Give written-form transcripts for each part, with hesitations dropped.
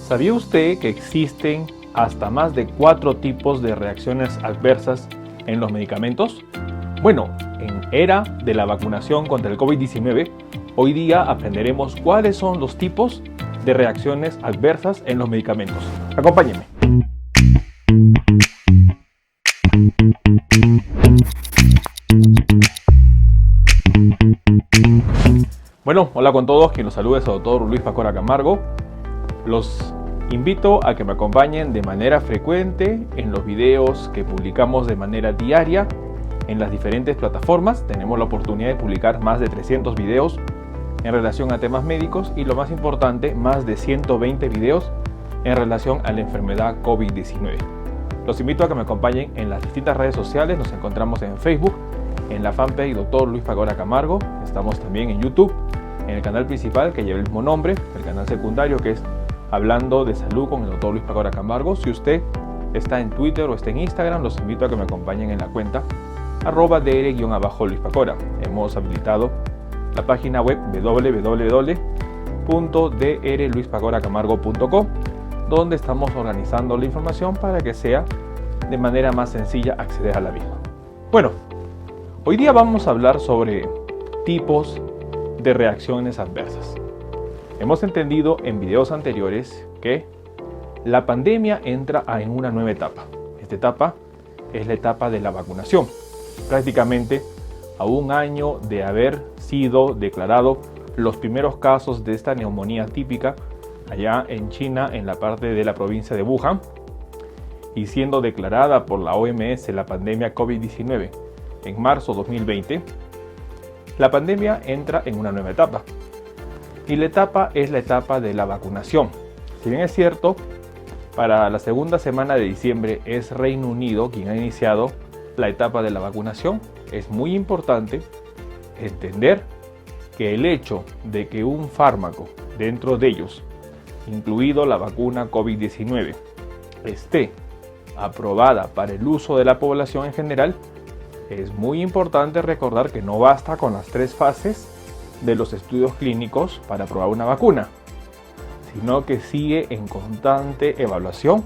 ¿Sabía usted que existen hasta más de 4 tipos de reacciones adversas en los medicamentos? Bueno, en era de la vacunación contra el COVID-19, hoy día aprenderemos cuáles son los tipos de reacciones adversas en los medicamentos. Acompáñenme. Bueno, hola con todos, quien los saluda es el doctor Luis Pacora Camargo. Los invito a que me acompañen de manera frecuente en los videos que publicamos de manera diaria en las diferentes plataformas. Tenemos la oportunidad de publicar más de 300 videos en relación a temas médicos y lo más importante, más de 120 videos en relación a la enfermedad COVID-19. Los invito a que me acompañen en las distintas redes sociales. Nos encontramos en Facebook, en la fanpage Dr. Luis Pacora Camargo. Estamos también en YouTube, en el canal principal que lleva el mismo nombre, el canal secundario que es Hablando de Salud con el Dr. Luis Pacora Camargo. Si usted está en Twitter o está en Instagram, los invito a que me acompañen en la cuenta @dr_Luis Pacora. Hemos habilitado la página web www.drluispacoracamargo.com, donde estamos organizando la información para que sea de manera más sencilla acceder a la misma. Bueno, hoy día vamos a hablar sobre tipos de reacciones adversas. Hemos entendido en videos anteriores que la pandemia entra en una nueva etapa. Esta etapa es la etapa de la vacunación. Prácticamente a un año de haber sido declarado los primeros casos de esta neumonía típica allá en China, en la parte de la provincia de Wuhan, y siendo declarada por la OMS la pandemia COVID-19 en marzo 2020, la pandemia entra en una nueva etapa. Y la etapa es la etapa de la vacunación. Si bien es cierto, para la segunda semana de diciembre es Reino Unido quien ha iniciado la etapa de la vacunación, es muy importante entender que el hecho de que un fármaco, dentro de ellos, incluido la vacuna COVID-19, esté aprobada para el uso de la población en general, es muy importante recordar que no basta con las 3 fases de los estudios clínicos para probar una vacuna, sino que sigue en constante evaluación,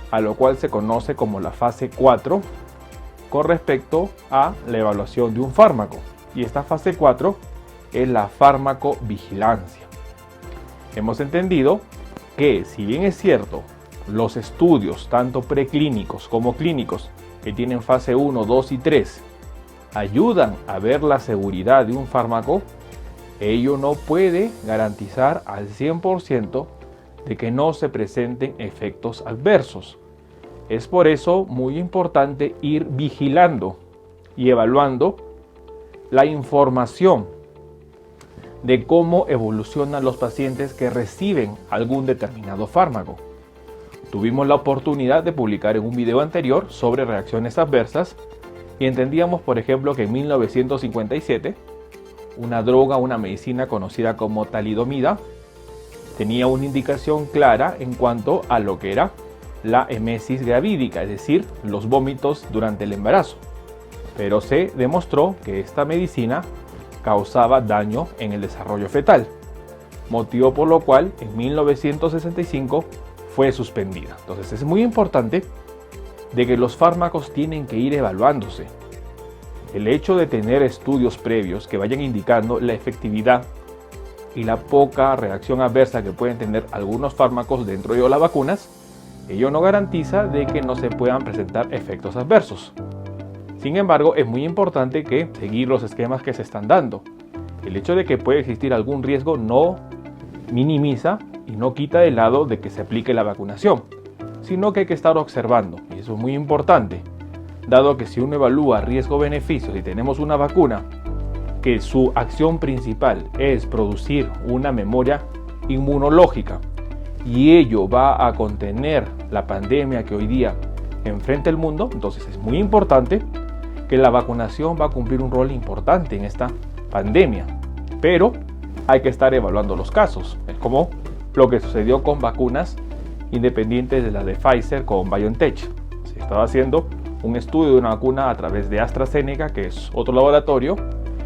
a lo cual se conoce como la fase 4 con respecto a la evaluación de un fármaco. Y esta fase 4 es la farmacovigilancia. Hemos entendido que, si bien es cierto, los estudios tanto preclínicos como clínicos que tienen fase 1, 2 y 3 ayudan a ver la seguridad de un fármaco, ello no puede garantizar al 100% de que no se presenten efectos adversos. Es por eso muy importante ir vigilando y evaluando la información de cómo evolucionan los pacientes que reciben algún determinado fármaco. Tuvimos la oportunidad de publicar en un video anterior sobre reacciones adversas y entendíamos, por ejemplo, que en 1957 una droga, una medicina conocida como talidomida, tenía una indicación clara en cuanto a lo que era la emesis gravídica, es decir, los vómitos durante el embarazo. Pero se demostró que esta medicina causaba daño en el desarrollo fetal, motivo por lo cual en 1965 fue suspendida. Entonces es muy importante de que los fármacos tienen que ir evaluándose. El hecho de tener estudios previos que vayan indicando la efectividad y la poca reacción adversa que pueden tener algunos fármacos dentro de las vacunas, ello no garantiza de que no se puedan presentar efectos adversos. Sin embargo, es muy importante que seguir los esquemas que se están dando. El hecho de que puede existir algún riesgo no minimiza y no quita de lado de que se aplique la vacunación, sino que hay que estar observando, y eso es muy importante, dado que si uno evalúa riesgo-beneficios y tenemos una vacuna que su acción principal es producir una memoria inmunológica y ello va a contener la pandemia que hoy día enfrenta el mundo, entonces es muy importante que la vacunación va a cumplir un rol importante en esta pandemia. Pero hay que estar evaluando los casos. Es como lo que sucedió con vacunas independientes de la de Pfizer con BioNTech. Se estaba haciendo un estudio de una vacuna a través de AstraZeneca, que es otro laboratorio,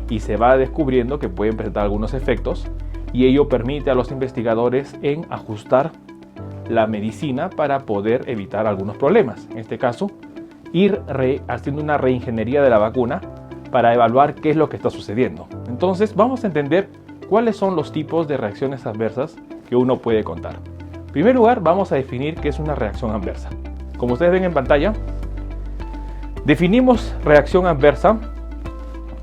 y se va descubriendo que pueden presentar algunos efectos, y ello permite a los investigadores en ajustar la medicina para poder evitar algunos problemas. En este caso, ir haciendo una reingeniería de la vacuna para evaluar qué es lo que está sucediendo. Entonces vamos a entender cuáles son los tipos de reacciones adversas que uno puede contar. En primer lugar, vamos a definir qué es una reacción adversa. Como ustedes ven en pantalla, definimos reacción adversa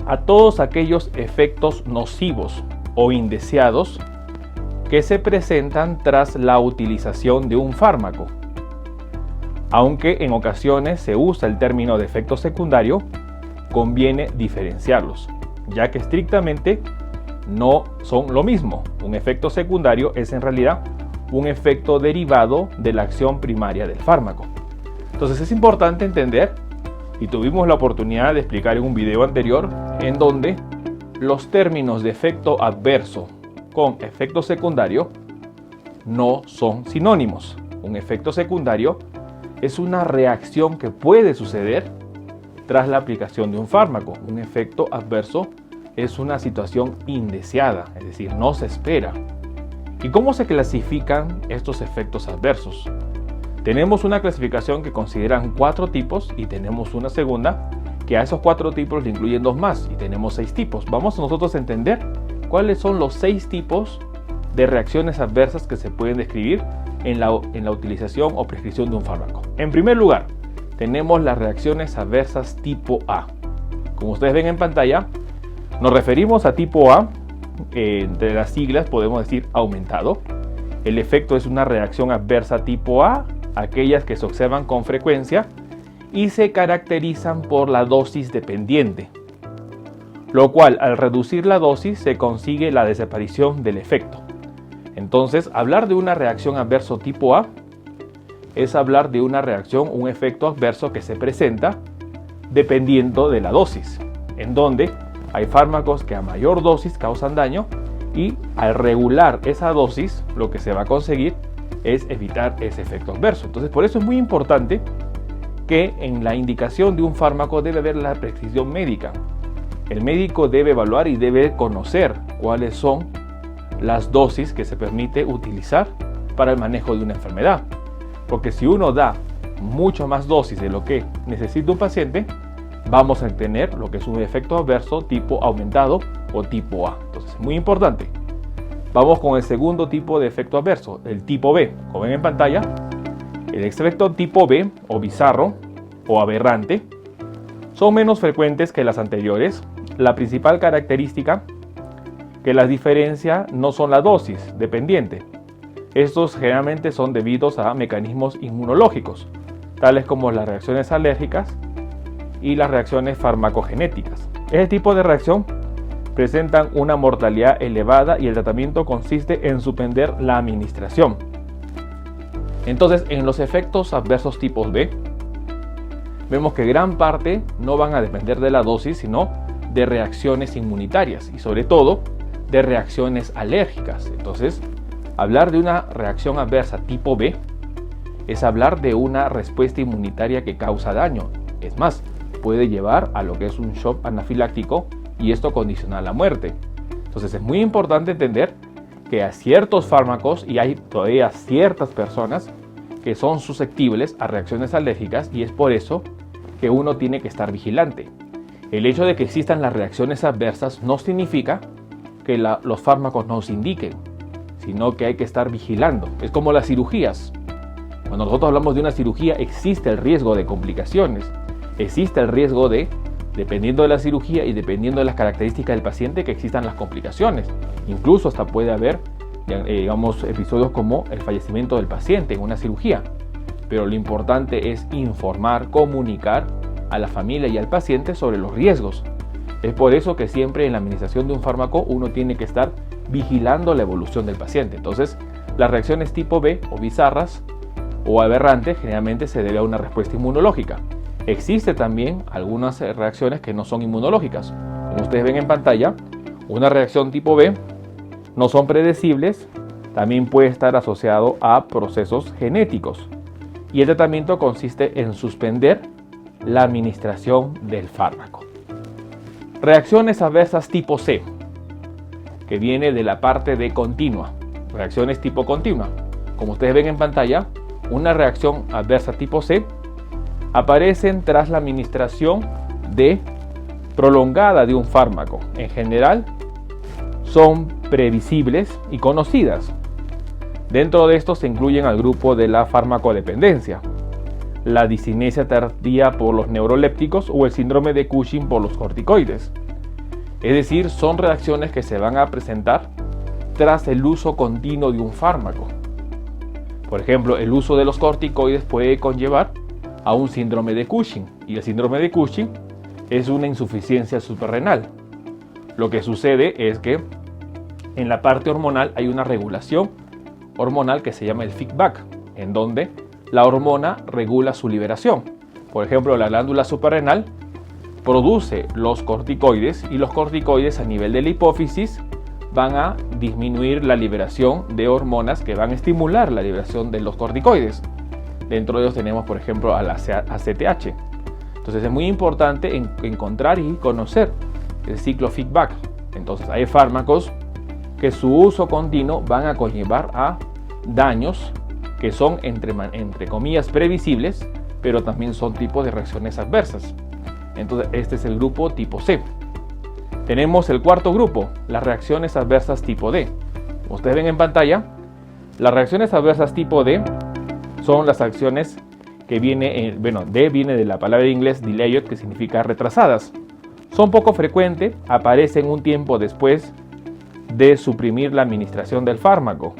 a todos aquellos efectos nocivos o indeseados que se presentan tras la utilización de un fármaco. Aunque en ocasiones se usa el término de efecto secundario, conviene diferenciarlos, ya que estrictamente no son lo mismo. Un efecto secundario es en realidad un efecto derivado de la acción primaria del fármaco. Entonces es importante entender, y tuvimos la oportunidad de explicar en un video anterior, en donde los términos de efecto adverso con efecto secundario no son sinónimos. Un efecto secundario es una reacción que puede suceder tras la aplicación de un fármaco. Un efecto adverso es una situación indeseada, es decir, no se espera. ¿Y cómo se clasifican estos efectos adversos? Tenemos una clasificación que consideran 4 tipos y tenemos una segunda que a esos 4 tipos le incluyen 2 más y tenemos 6 tipos. Vamos nosotros a entender cuáles son los 6 tipos de reacciones adversas que se pueden describir en la utilización o prescripción de un fármaco. En primer lugar, tenemos las reacciones adversas tipo A. Como ustedes ven en pantalla, nos referimos a tipo A, entre las siglas podemos decir aumentado. El efecto es una reacción adversa tipo A, aquellas que se observan con frecuencia y se caracterizan por la dosis dependiente, lo cual al reducir la dosis se consigue la desaparición del efecto. Entonces, hablar de una reacción adverso tipo A es hablar de una reacción, un efecto adverso que se presenta dependiendo de la dosis, en donde hay fármacos que a mayor dosis causan daño y al regular esa dosis lo que se va a conseguir es evitar ese efecto adverso. Entonces, por eso es muy importante que en la indicación de un fármaco debe haber la prescripción médica. El médico debe evaluar y debe conocer cuáles son las dosis que se permite utilizar para el manejo de una enfermedad. Porque si uno da mucho más dosis de lo que necesita un paciente, vamos a tener lo que es un efecto adverso tipo aumentado o tipo A. Entonces es muy importante. Vamos con el segundo tipo de efecto adverso, el tipo B. Como ven en pantalla, el efecto tipo B o bizarro o aberrante son menos frecuentes que las anteriores. La principal característica que las diferencia no son la dosis dependiente. Estos generalmente son debidos a mecanismos inmunológicos, tales como las reacciones alérgicas y las reacciones farmacogenéticas. Este tipo de reacción presentan una mortalidad elevada y el tratamiento consiste en suspender la administración. Entonces, en los efectos adversos tipos B, vemos que gran parte no van a depender de la dosis, sino de reacciones inmunitarias y sobre todo de reacciones alérgicas. Entonces, hablar de una reacción adversa tipo B es hablar de una respuesta inmunitaria que causa daño. Es más, puede llevar a lo que es un shock anafiláctico y esto condiciona la muerte. Entonces es muy importante entender que a ciertos fármacos y hay todavía ciertas personas que son susceptibles a reacciones alérgicas y es por eso que uno tiene que estar vigilante. El hecho de que existan las reacciones adversas no significa que los fármacos no se indiquen, sino que hay que estar vigilando. Es como las cirugías. Cuando nosotros hablamos de una cirugía existe el riesgo de complicaciones, existe el riesgo de, dependiendo de la cirugía y dependiendo de las características del paciente, que existan las complicaciones. Incluso hasta puede haber, digamos, episodios como el fallecimiento del paciente en una cirugía. Pero lo importante es informar, comunicar a la familia y al paciente sobre los riesgos. Es por eso que siempre en la administración de un fármaco uno tiene que estar vigilando la evolución del paciente. Entonces, las reacciones tipo B o bizarras o aberrantes generalmente se debe a una respuesta inmunológica. Existe también algunas reacciones que no son inmunológicas. Como ustedes ven en pantalla, una reacción tipo B no son predecibles, también puede estar asociado a procesos genéticos. Y el tratamiento consiste en suspender la administración del fármaco. Reacciones adversas tipo C, que viene de la parte de continua. Reacciones tipo continua. como ustedes ven en pantalla, una reacción adversa tipo C, aparecen tras la administración prolongada de un fármaco. En general, son previsibles y conocidas. Dentro de estos se incluyen al grupo de la farmacodependencia, la discinesia tardía por los neurolépticos o el síndrome de Cushing por los corticoides. Es decir, son reacciones que se van a presentar tras el uso continuo de un fármaco. Por ejemplo, el uso de los corticoides puede conllevar a un síndrome de Cushing, y el síndrome de Cushing es una insuficiencia suprarrenal. Lo que sucede es que en la parte hormonal hay una regulación hormonal que se llama el feedback, en donde la hormona regula su liberación. Por ejemplo, la glándula suprarrenal produce los corticoides, y los corticoides a nivel de la hipófisis van a disminuir la liberación de hormonas que van a estimular la liberación de los corticoides. Dentro de ellos tenemos, por ejemplo, a la ACTH. Entonces es muy importante encontrar y conocer el ciclo feedback. Entonces hay fármacos que su uso continuo van a conllevar a daños que son entre comillas previsibles, pero también son tipos de reacciones adversas. Entonces este es el grupo tipo C. Tenemos el cuarto grupo, las reacciones adversas tipo D. Como ustedes ven en pantalla, las reacciones adversas tipo D son las acciones que D viene de la palabra en inglés delayed, que significa retrasadas. Son poco frecuentes, aparecen un tiempo después de suprimir la administración del fármaco.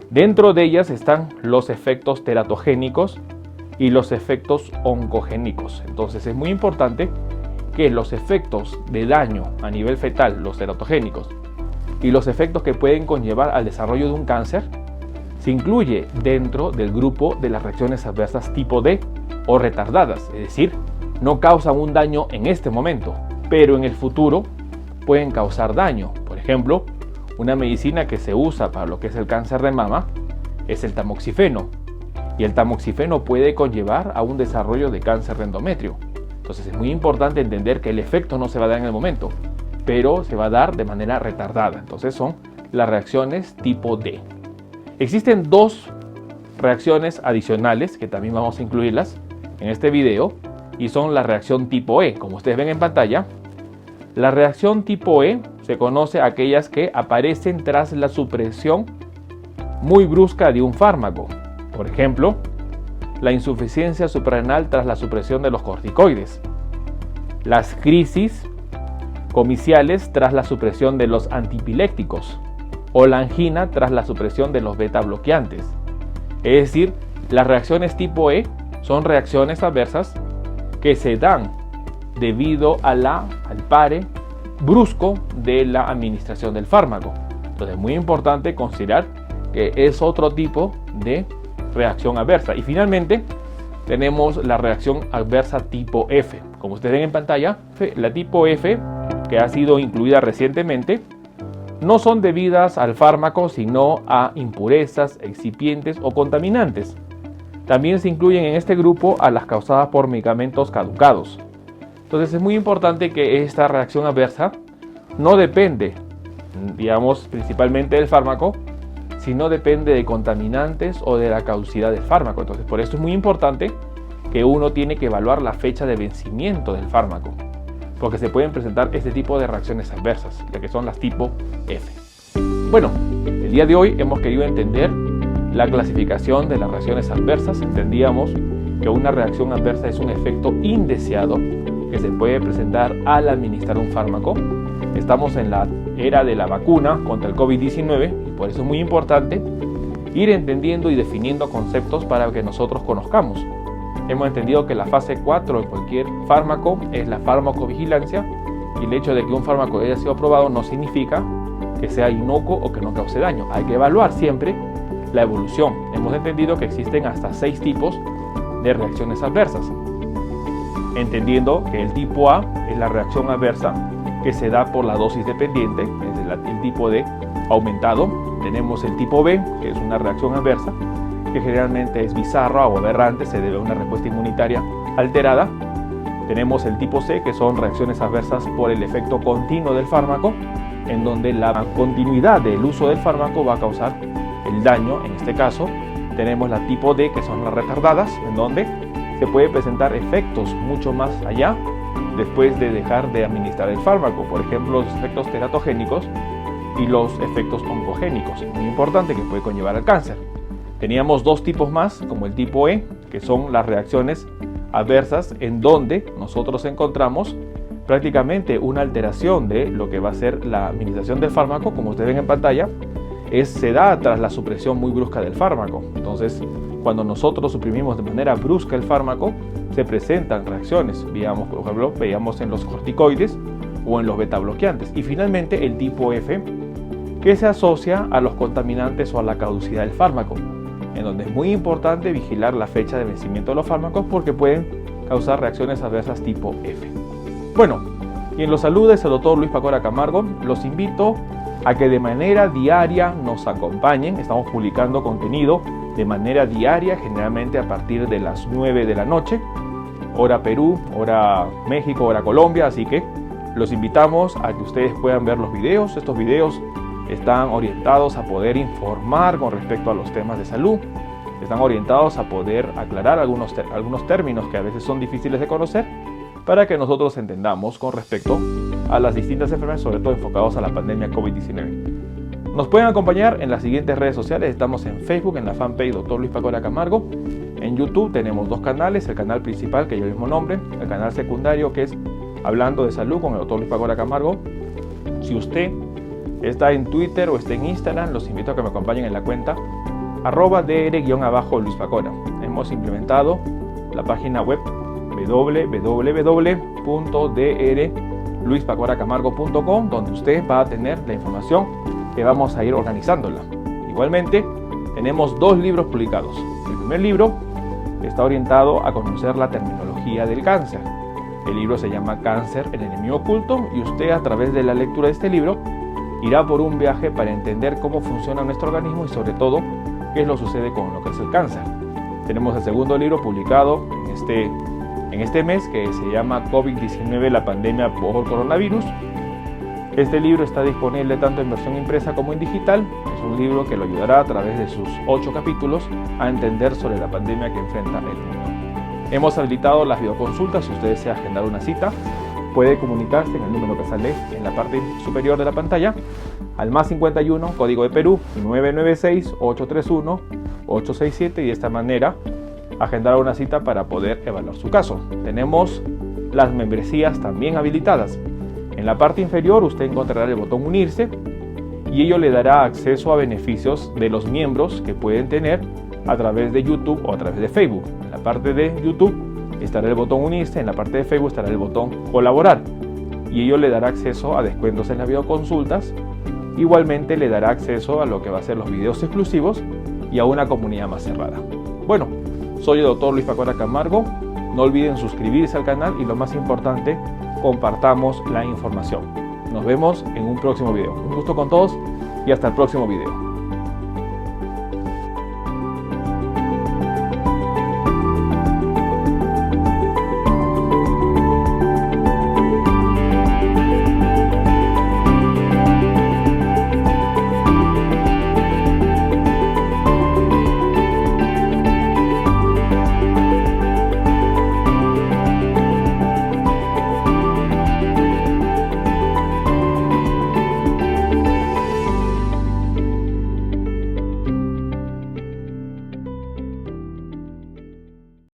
Dentro de ellas están los efectos teratogénicos y los efectos oncogénicos. Entonces es muy importante que los efectos de daño a nivel fetal, los teratogénicos, y los efectos que pueden conllevar al desarrollo de un cáncer, se incluye dentro del grupo de las reacciones adversas tipo D o retardadas. Es decir, no causan un daño en este momento, pero en el futuro pueden causar daño. Por ejemplo, una medicina que se usa para lo que es el cáncer de mama es el tamoxifeno, y el tamoxifeno puede conllevar a un desarrollo de cáncer de endometrio. Entonces es muy importante entender que el efecto no se va a dar en el momento, pero se va a dar de manera retardada. Entonces son las reacciones tipo D. Existen dos reacciones adicionales que también vamos a incluirlas en este video, y son la reacción tipo E. Como ustedes ven en pantalla, la reacción tipo E se conoce a aquellas que aparecen tras la supresión muy brusca de un fármaco. Por ejemplo, la insuficiencia suprarrenal tras la supresión de los corticoides, las crisis comiciales tras la supresión de los antipilépticos, o la angina tras la supresión de los beta bloqueantes. Es decir, las reacciones tipo E son reacciones adversas que se dan debido al pare brusco de la administración del fármaco. Entonces es muy importante considerar que es otro tipo de reacción adversa. Y finalmente tenemos la reacción adversa tipo F. Como ustedes ven en pantalla, la tipo F, que ha sido incluida recientemente, no son debidas al fármaco, sino a impurezas, excipientes o contaminantes. También se incluyen en este grupo a las causadas por medicamentos caducados. Entonces es muy importante que esta reacción adversa no depende, principalmente del fármaco, sino depende de contaminantes o de la caducidad del fármaco. Entonces por esto es muy importante que uno tiene que evaluar la fecha de vencimiento del fármaco, porque se pueden presentar este tipo de reacciones adversas, ya que son las tipo F. Bueno, el día de hoy hemos querido entender la clasificación de las reacciones adversas. Entendíamos que una reacción adversa es un efecto indeseado que se puede presentar al administrar un fármaco. Estamos en la era de la vacuna contra el COVID-19 y por eso es muy importante ir entendiendo y definiendo conceptos para que nosotros conozcamos. Hemos entendido que la fase 4 de cualquier fármaco es la farmacovigilancia, y el hecho de que un fármaco haya sido aprobado no significa que sea inocuo o que no cause daño. Hay que evaluar siempre la evolución. Hemos entendido que existen hasta 6 tipos de reacciones adversas, entendiendo que el tipo A es la reacción adversa que se da por la dosis dependiente, es el tipo D aumentado. Tenemos el tipo B, que es una reacción adversa que generalmente es bizarra o aberrante, se debe a una respuesta inmunitaria alterada. Tenemos el tipo C, que son reacciones adversas por el efecto continuo del fármaco, en donde la continuidad del uso del fármaco va a causar el daño. En este caso tenemos la tipo D, que son las retardadas, en donde se puede presentar efectos mucho más allá después de dejar de administrar el fármaco, por ejemplo los efectos teratogénicos y los efectos oncogénicos, muy importante, que puede conllevar al cáncer. Teníamos dos tipos más, como el tipo E, que son las reacciones adversas, en donde nosotros encontramos prácticamente una alteración de lo que va a ser la administración del fármaco. Como ustedes ven en pantalla, se da tras la supresión muy brusca del fármaco. Entonces, cuando nosotros suprimimos de manera brusca el fármaco, se presentan reacciones, digamos, por ejemplo, veíamos en los corticoides o en los beta bloqueantes. Y finalmente el tipo F, que se asocia a los contaminantes o a la caducidad del fármaco, en donde es muy importante vigilar la fecha de vencimiento de los fármacos porque pueden causar reacciones adversas tipo F. Bueno, quien los saluda es el doctor Luis Pacora Camargo. Los invito a que de manera diaria nos acompañen. Estamos publicando contenido de manera diaria, generalmente a partir de las 9 de la noche, hora Perú, hora México, hora Colombia, así que los invitamos a que ustedes puedan ver los videos. Estos videos están orientados a poder informar con respecto a los temas de salud, están orientados a poder aclarar algunos términos que a veces son difíciles de conocer, para que nosotros entendamos con respecto a las distintas enfermedades, sobre todo enfocados a la pandemia COVID-19. Nos pueden acompañar en las siguientes redes sociales. Estamos en Facebook, en la fanpage Dr. Luis Pacora Camargo. En YouTube tenemos dos canales, el canal principal, que lleva el mismo nombre, el canal secundario, que es Hablando de Salud con el Dr. Luis Pacora Camargo. Si usted está en Twitter o está en Instagram, los invito a que me acompañen en la cuenta @dr_Luis Pacora. Hemos implementado la página web www.drluispacoracamargo.com, donde usted va a tener la información que vamos a ir organizándola. Igualmente, tenemos dos libros publicados. El primer libro está orientado a conocer la terminología del cáncer. El libro se llama Cáncer, el enemigo oculto, y usted, a través de la lectura de este libro, irá por un viaje para entender cómo funciona nuestro organismo y sobre todo qué es lo que sucede con lo que es el cáncer. Tenemos el segundo libro publicado en este mes, que se llama COVID-19, la pandemia por coronavirus. Este libro está disponible tanto en versión impresa como en digital. Es un libro que lo ayudará a través de sus 8 capítulos a entender sobre la pandemia que enfrenta el mundo. Hemos habilitado las videoconsultas. Si usted desea agendar una cita, puede comunicarse en el número que sale en la parte superior de la pantalla al +51, código de Perú, 996-831-867, y de esta manera agendar una cita para poder evaluar su caso. Tenemos las membresías también habilitadas. En la parte inferior usted encontrará el botón Unirse, y ello le dará acceso a beneficios de los miembros que pueden tener a través de YouTube o a través de Facebook. En la parte de YouTube estará el botón Unirse, en la parte de Facebook estará el botón Colaborar, y ello le dará acceso a descuentos en las videoconsultas. Igualmente le dará acceso a lo que va a ser los videos exclusivos y a una comunidad más cerrada. Bueno, soy el doctor Luis Pacora Camargo. No olviden suscribirse al canal y, lo más importante, compartamos la información. Nos vemos en un próximo video. Un gusto con todos y hasta el próximo video.